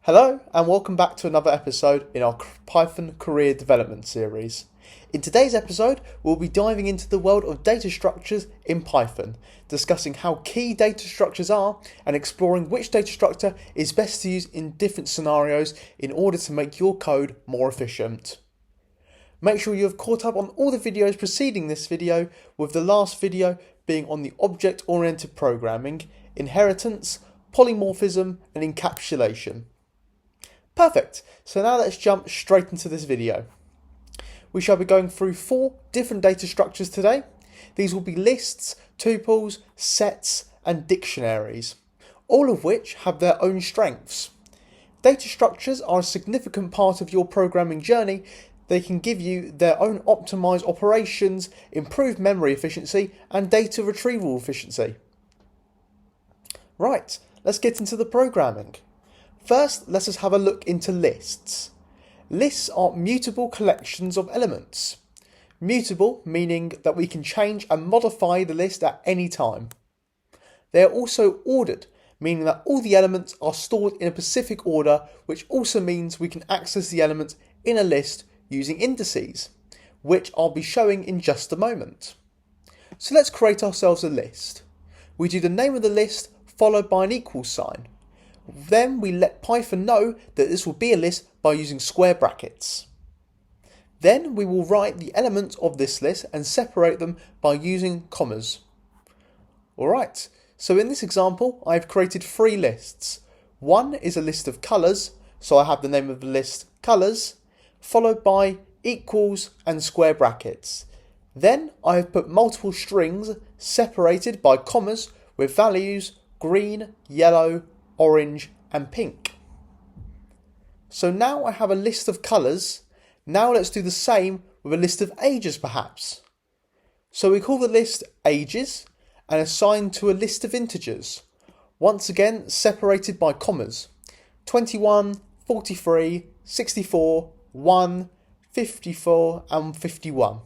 Hello and welcome back to another episode in our Python career development series. In today's episode, we'll be diving into the world of data structures in Python, discussing how key data structures are and exploring which data structure is best to use in different scenarios in order to make your code more efficient. Make sure you have caught up on all the videos preceding this video, with the last video being on the object-oriented programming, inheritance, polymorphism and encapsulation. Perfect, so now let's jump straight into this video. We shall be going through 4 different data structures today. These will be lists, tuples, sets and dictionaries, all of which have their own strengths. Data structures are a significant part of your programming journey. They can give you their own optimized operations, improved memory efficiency and data retrieval efficiency. Right, let's get into the programming. First, let us have a look into lists. Lists are mutable collections of elements. Mutable meaning that we can change and modify the list at any time. They are also ordered, meaning that all the elements are stored in a specific order, which also means we can access the elements in a list using indices, which I'll be showing in just a moment. So let's create ourselves a list. We do the name of the list followed by an equals sign. Then we let Python know that this will be a list by using square brackets. Then we will write the elements of this list and separate them by using commas. Alright, so in this example I've created 3 lists. One is a list of colours, so I have the name of the list colours, followed by equals and square brackets. Then I have put multiple strings separated by commas with values green, yellow, orange and pink. So now I have a list of colours. Now let's do the same with a list of ages perhaps. So we call the list ages and assign to a list of integers. Once again separated by commas. 21, 43, 64, 1, 54 and 51.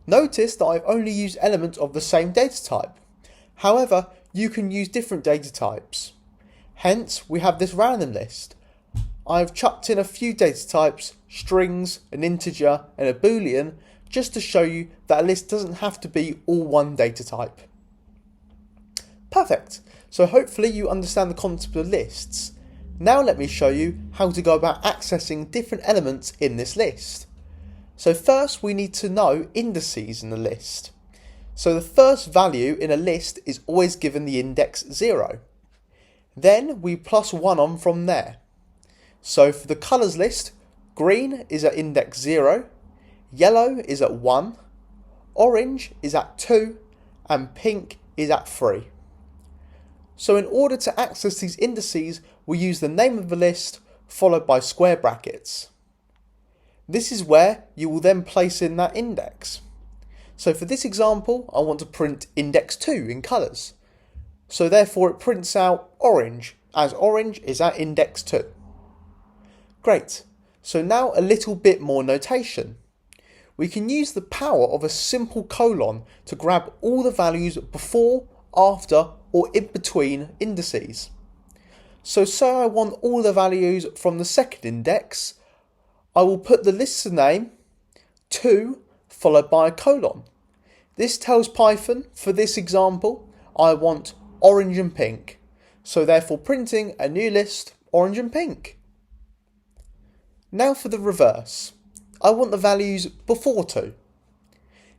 Notice that I've only used elements of the same data type. However, you can use different data types. Hence, we have this random list. I've chucked in a few data types, strings, an integer and a boolean, just to show you that a list doesn't have to be all one data type. Perfect, so hopefully you understand the concept of lists. Now let me show you how to go about accessing different elements in this list. So first we need to know indices in the list. So the first value in a list is always given the index 0. Then we plus 1 on from there. So for the colours list, green is at index 0, yellow is at 1, orange is at 2 and pink is at 3. So in order to access these indices, we use the name of the list followed by square brackets. This is where you will then place in that index. So for this example, I want to print index 2 in colours. So therefore it prints out orange, as orange is at index 2. Great, so now a little bit more notation. We can use the power of a simple colon to grab all the values before, after or in between indices. So say I want all the values from the second index, I will put the list's name 2 followed by a colon. This tells Python, for this example, I want orange and pink. So therefore printing a new list, orange and pink. Now for the reverse. I want the values before 2.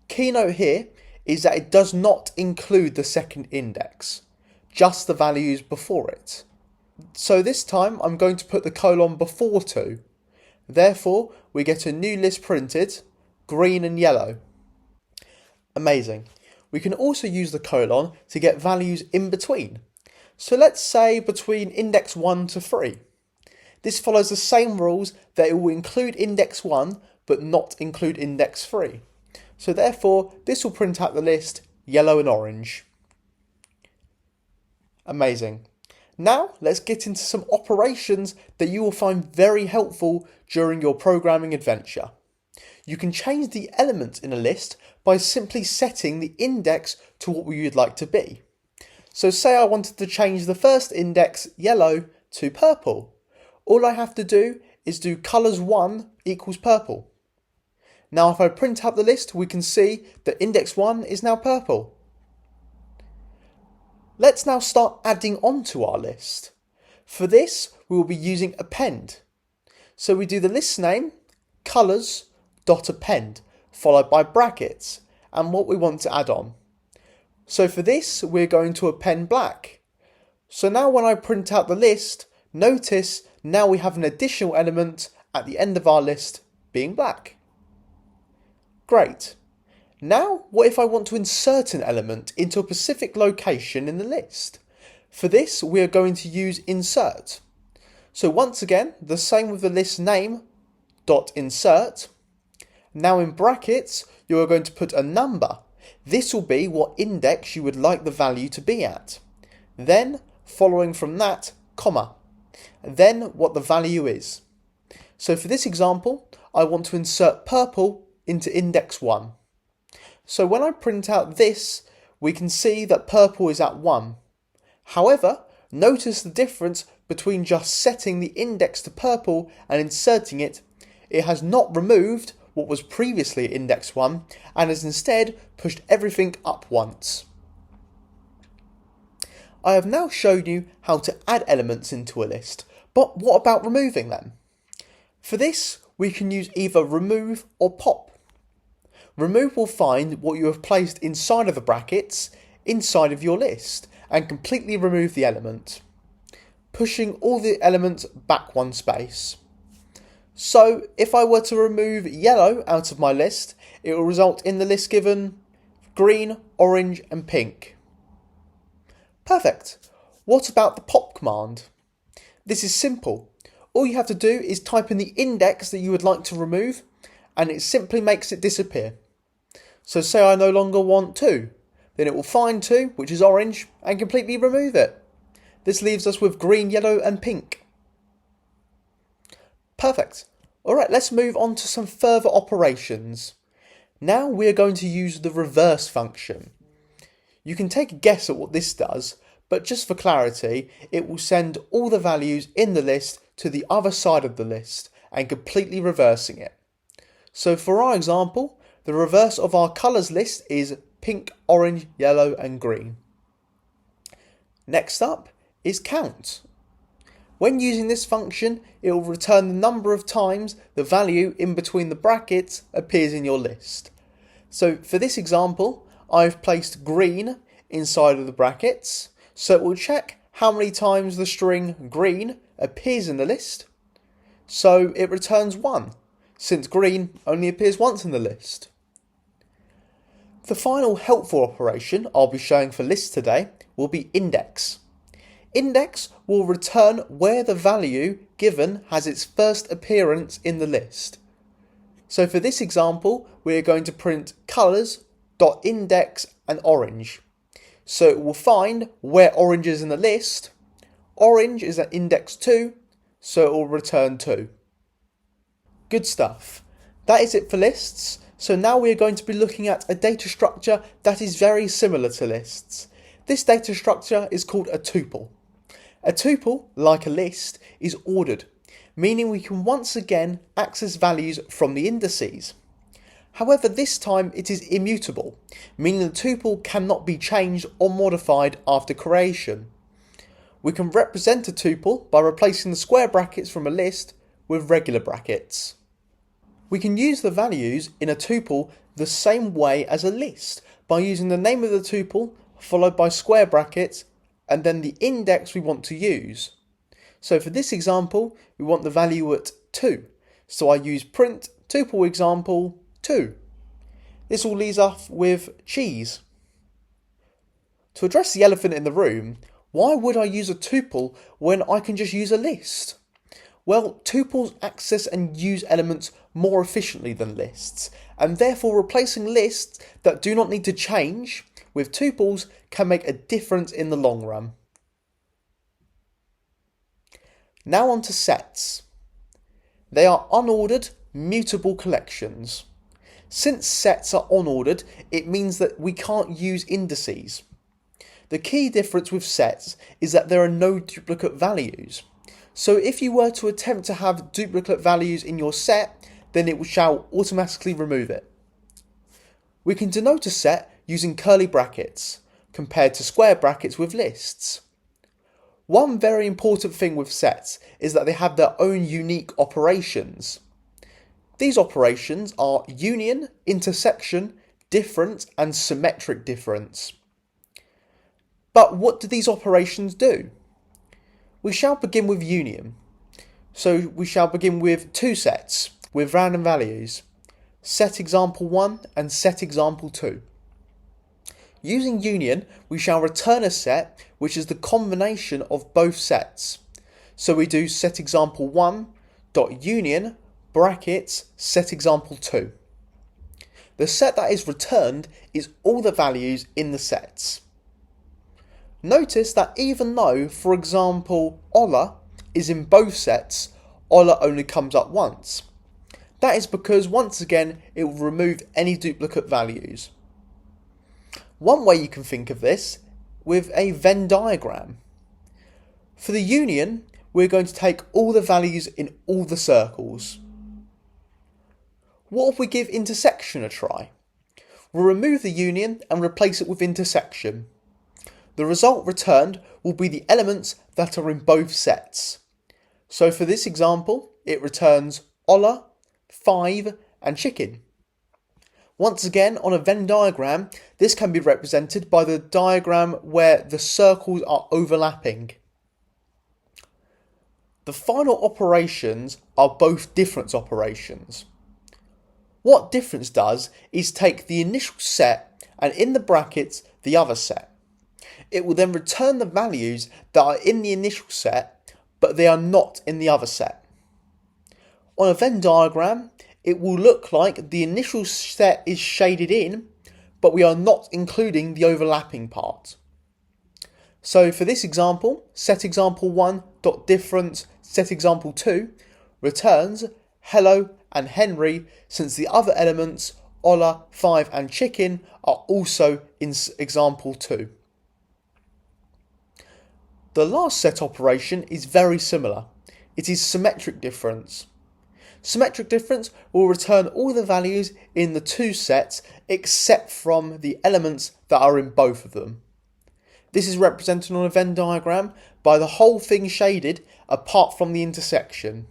Keynote here is that it does not include the second index, just the values before it. So this time I'm going to put the colon before 2. Therefore we get a new list printed, green and yellow. Amazing. We can also use the colon to get values in between. So let's say between index 1 to 3. This follows the same rules that it will include index 1 but not include index 3. So therefore this will print out the list yellow and orange. Amazing. Now let's get into some operations that you will find very helpful during your programming adventure. You can change the elements in a list by simply setting the index to what we would like to be. So say I wanted to change the first index yellow to purple. all I have to do is do colours1 equals purple. Now if I print out the list, we can see that index 1 is now purple. Let's now start adding on to our list. For this, we will be using append. So we do the list name, colours.append, followed by brackets, and what we want to add on. So for this, we're going to append black. So now when I print out the list, notice now we have an additional element at the end of our list being black. Great. Now, what if I want to insert an element into a specific location in the list? For this, we are going to use insert. So once again, the same with the list name, .insert. Now in brackets, you are going to put a number. This will be what index you would like the value to be at. Then, following from that, comma. Then what the value is. So for this example, I want to insert purple into index 1. So when I print out this, we can see that purple is at 1. However, notice the difference between just setting the index to purple and inserting it. It has not removed what was previously at index 1 and has instead pushed everything up once. I have now shown you how to add elements into a list, but what about removing them? For this, we can use either remove or pop. Remove will find what you have placed inside of the brackets, inside of your list, and completely remove the element, pushing all the elements back one space. So if I were to remove yellow out of my list, it will result in the list given green, orange and pink. Perfect. What about the pop command? This is simple. All you have to do is type in the index that you would like to remove and it simply makes it disappear. So say I no longer want 2, then it will find 2, which is orange, and completely remove it. This leaves us with green, yellow and pink. Perfect. Alright, let's move on to some further operations. Now we are going to use the reverse function. You can take a guess at what this does, but just for clarity, it will send all the values in the list to the other side of the list and completely reversing it. So for our example, the reverse of our colours list is pink, orange, yellow and green. Next up is count. When using this function, it will return the number of times the value in between the brackets appears in your list. So for this example, I've placed green inside of the brackets, so it will check how many times the string green appears in the list. So it returns 1, since green only appears once in the list. The final helpful operation I'll be showing for lists today will be index. Index will return where the value given has its first appearance in the list. So for this example, we're going to print colours.index and orange. So it will find where orange is in the list. Orange is at index 2, so it will return 2. Good stuff. That is it for lists. So now we are going to be looking at a data structure that is very similar to lists. This data structure is called a tuple. A tuple, like a list, is ordered, meaning we can once again access values from the indices. However, this time it is immutable, meaning the tuple cannot be changed or modified after creation. We can represent a tuple by replacing the square brackets from a list with regular brackets. We can use the values in a tuple the same way as a list, by using the name of the tuple followed by square brackets and then the index we want to use. So for this example, we want the value at 2. So I use print tuple example 2. This will leave us with cheese. To address the elephant in the room, why would I use a tuple when I can just use a list? Well, tuples access and use elements more efficiently than lists, and therefore replacing lists that do not need to change with tuples can make a difference in the long run. Now on to sets. They are unordered, mutable collections. Since sets are unordered, it means that we can't use indices. The key difference with sets is that there are no duplicate values. So if you were to attempt to have duplicate values in your set, then it shall automatically remove it. We can denote a set using curly brackets, compared to square brackets with lists. One very important thing with sets is that they have their own unique operations. These operations are union, intersection, difference, and symmetric difference. But what do these operations do? We shall begin with union. So we shall begin with two sets with random values, set example 1 and set example 2. Using union, we shall return a set which is the combination of both sets. So we do set example 1 dot union brackets set example 2. The set that is returned is all the values in the sets. Notice that even though, for example, Ola is in both sets, Ola only comes up once. That is because once again it will remove any duplicate values. One way you can think of this with a Venn diagram. For the union, we're going to take all the values in all the circles. What if we give intersection a try? We'll remove the union and replace it with intersection. The result returned will be the elements that are in both sets. So for this example, it returns Ola, 5 and chicken. Once again, on a Venn diagram, this can be represented by the diagram where the circles are overlapping. The final operations are both difference operations. What difference does is take the initial set and in the brackets the other set. It will then return the values that are in the initial set, but they are not in the other set. On a Venn diagram, it will look like the initial set is shaded in, but we are not including the overlapping part. So for this example, set example 1 dot difference set example 2 returns hello and Henry, since the other elements Ola, 5 and chicken are also in example 2. The last set operation is very similar. It is symmetric difference. Symmetric difference will return all the values in the two sets except from the elements that are in both of them. This is represented on a Venn diagram by the whole thing shaded apart from the intersection.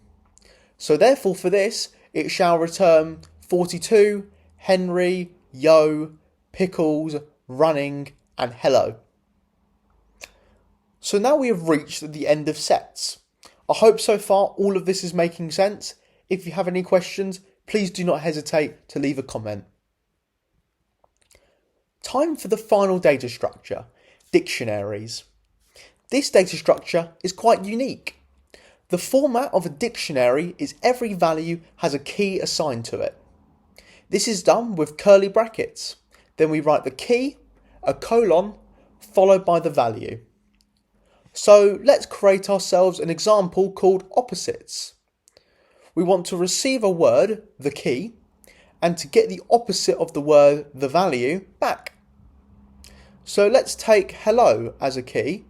So therefore for this, it shall return 42, Henry, yo, pickles, running and hello. So now we have reached the end of sets. I hope so far all of this is making sense. If you have any questions, please do not hesitate to leave a comment. Time for the final data structure, dictionaries. This data structure is quite unique. The format of a dictionary is every value has a key assigned to it. This is done with curly brackets. Then we write the key, a colon, followed by the value. So let's create ourselves an example called opposites. We want to receive a word, the key, and to get the opposite of the word, the value, back. So let's take hello as a key,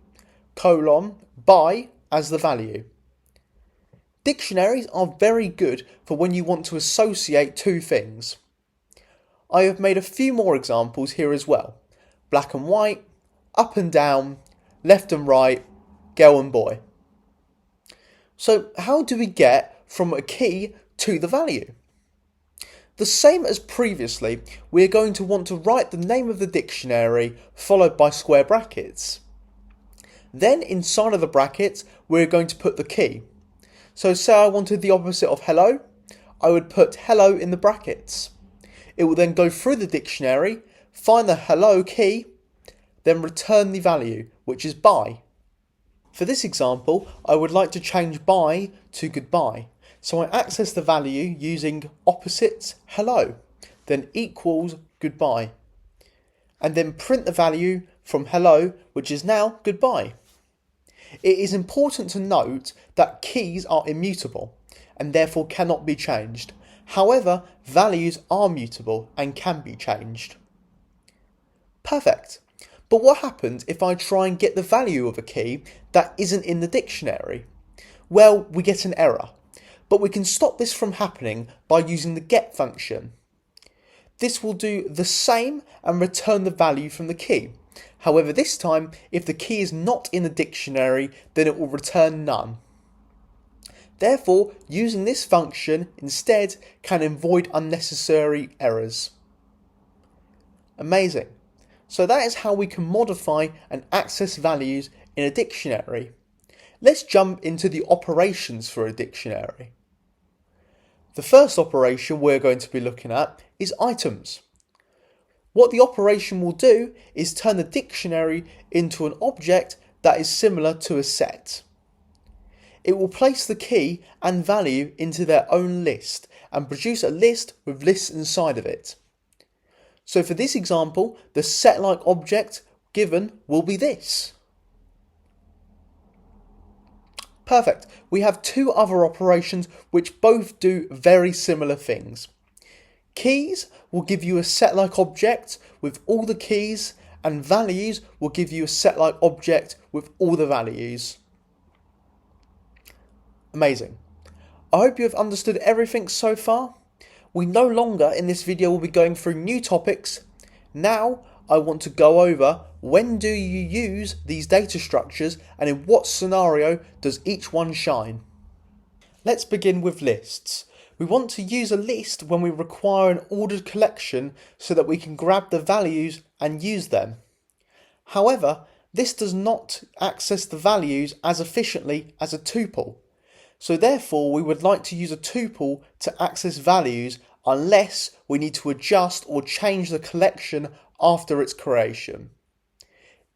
colon, bye as the value. Dictionaries are very good for when you want to associate two things. I have made a few more examples here as well. Black and white, up and down, left and right, girl and boy. So how do we get from a key to the value? The same as previously, we are going to want to write the name of the dictionary followed by square brackets. Then inside of the brackets, we're going to put the key. So say I wanted the opposite of hello, I would put hello in the brackets. It will then go through the dictionary, find the hello key, then return the value, which is bye. For this example, I would like to change bye to goodbye. So I access the value using opposites hello, then equals goodbye. And then print the value from hello, which is now goodbye. It is important to note that keys are immutable and therefore cannot be changed. However, values are mutable and can be changed. Perfect. But what happens if I try and get the value of a key that isn't in the dictionary? well, we get an error. But we can stop this from happening by using the get function. This will do the same and return the value from the key. However, this time, if the key is not in the dictionary, then it will return none. Therefore, using this function instead can avoid unnecessary errors. Amazing. So that is how we can modify and access values in a dictionary. Let's jump into the operations for a dictionary. The first operation we're going to be looking at is items. What the operation will do is turn the dictionary into an object that is similar to a set. It will place the key and value into their own list and produce a list with lists inside of it. So for this example, the set-like object given will be this. Perfect. We have two other operations which both do very similar things. Keys will give you a set-like object with all the keys, and values will give you a set-like object with all the values. Amazing. I hope you have understood everything so far. We no longer in this video will be going through new topics. Now I want to go over when do you use these data structures and in what scenario does each one shine. Let's begin with lists. We want to use a list when we require an ordered collection so that we can grab the values and use them. However, this does not access the values as efficiently as a tuple. So therefore we would like to use a tuple to access values unless we need to adjust or change the collection after its creation.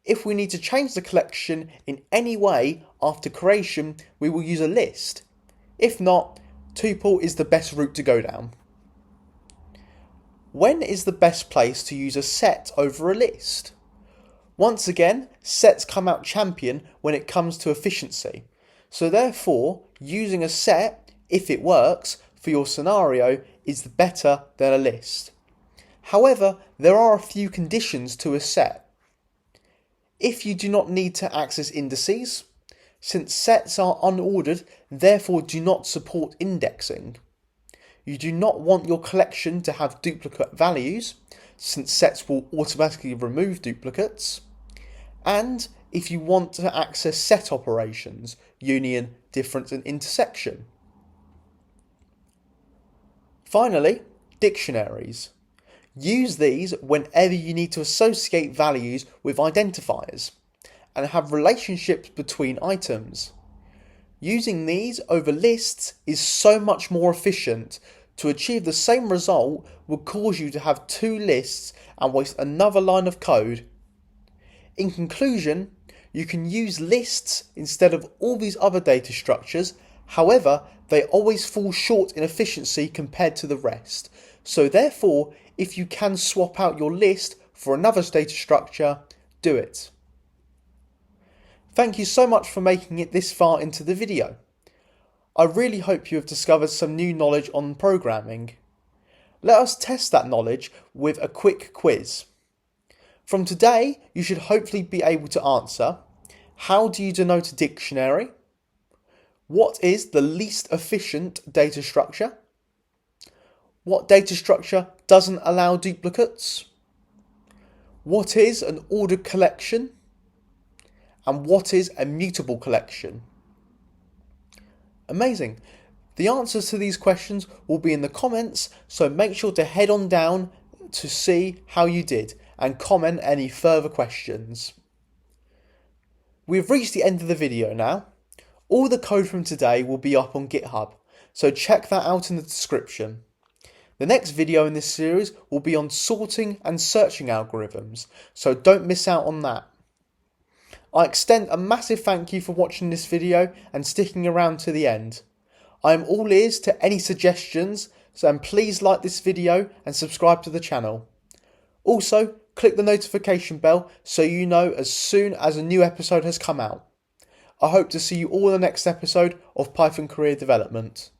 If we need to change the collection in any way after creation, we will use a list. If not, tuple is the best route to go down. When is the best place to use a set over a list? Once again, sets come out champion when it comes to efficiency. So therefore, using a set, if it works, for your scenario is better than a list. However, there are a few conditions to a set. If you do not need to access indices, since sets are unordered, therefore do not support indexing. You do not want your collection to have duplicate values, since sets will automatically remove duplicates. And if you want to access set operations, union, difference and intersection. Finally, dictionaries. Use these whenever you need to associate values with identifiers and have relationships between items. Using these over lists is so much more efficient. To achieve the same result would cause you to have two lists and waste another line of code. In conclusion, you can use lists instead of all these other data structures. However, they always fall short in efficiency compared to the rest. So therefore, if you can swap out your list for another data structure, do it. Thank you so much for making it this far into the video. I really hope you have discovered some new knowledge on programming. Let us test that knowledge with a quick quiz. From today, you should hopefully be able to answer: how do you denote a dictionary? What is the least efficient data structure? What data structure doesn't allow duplicates? What is an ordered collection? And what is a mutable collection? Amazing. The answers to these questions will be in the comments, so make sure to head on down to see how you did and comment any further questions. We've reached the end of the video now. All the code from today will be up on GitHub, so check that out in the description. The next video in this series will be on sorting and searching algorithms, so don't miss out on that. I extend a massive thank you for watching this video and sticking around to the end. I am all ears to any suggestions, so please like this video and subscribe to the channel. Also, click the notification bell so you know as soon as a new episode has come out. I hope to see you all in the next episode of Python Career Development.